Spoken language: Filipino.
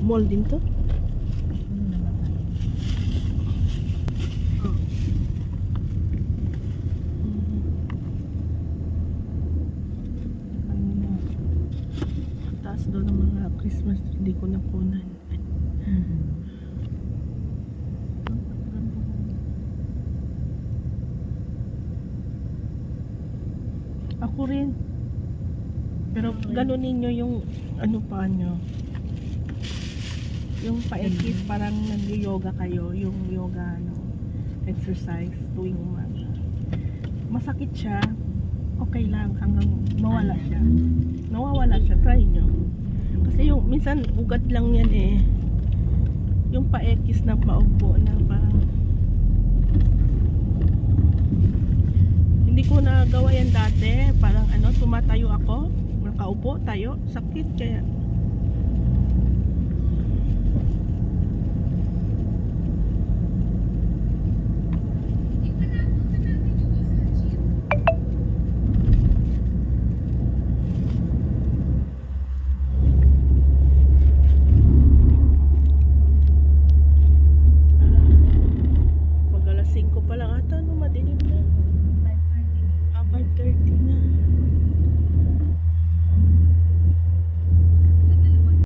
Mall din to? Taas doon ng mga Christmas tree, hindi ko nakunan. Ako rin. Pero gano'n ninyo yung ano pa nyo. Yung pa-ekis, parang nag-yoga kayo. Yung yoga, exercise tuwing umaga. Masakit siya. Okay lang hanggang mawala siya. Nawawala siya. Try nyo. Kasi yung minsan ugat lang yan eh. Yung pa-ekis na paupo na parang hindi ko nagawa yan dati. Parang tumatayo ako. Nakaupo tayo. Sakit kaya